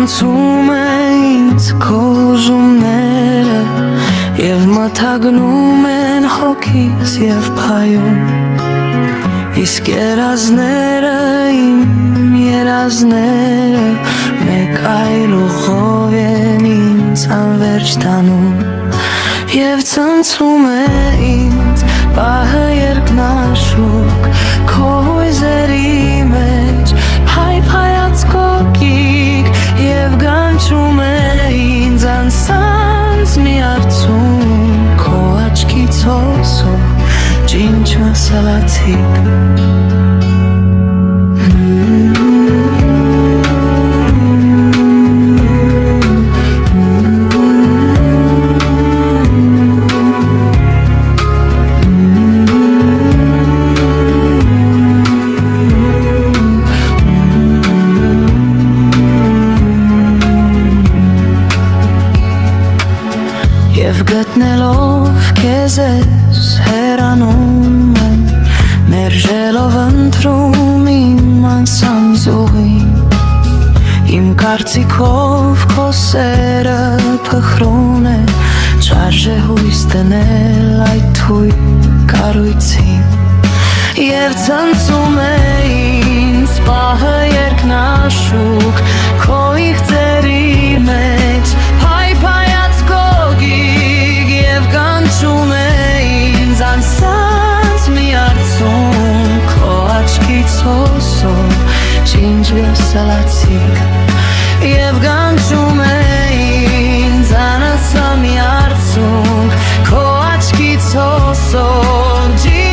ցնցում է ինձ քո ուժումները Եվ մթագնում են հոգիս և փայում Իսկ երազները իմ երազները Մեկ այլ ուղով են ինձ անվերջ տանում Եվ ցնցում է ինձ պահը երկնաշուկ Քո հույզերի մեջ հայփայած կոկիկ Եվ գանչում է ինձ անսանց մի արցում Քո աչքից հոսող ջինջ մասալացիկ Եվ գտնելով քեզ ես հեռանում եմ Մերժելով ընտրում իմ անսանձ ուղին Իմ կարծիքով քո սերը փխրուն է Չարժե հույս դնել այդ թույլ կառույցին Եվ ցնցում է ինձ պահը երկնաշուկ Քո իղձերի մեջ փայփայած կոկիկ Եվ կանչում է ինձ անսանց մի արցում Քո աչքից հոսող ջինջ վեսալացիկ Եվ կանչում է ինձ անասա մի արցում Քո աչքից հոսող ջինջ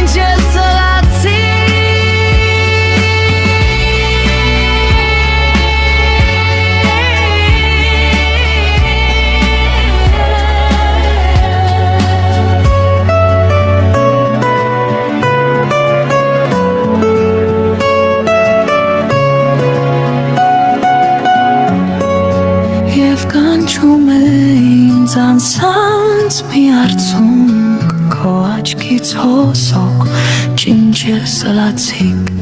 Եվ կանչում է ինձ անսանց մի արցունք Քո աչքից հոսող ջինջ եսալացիկ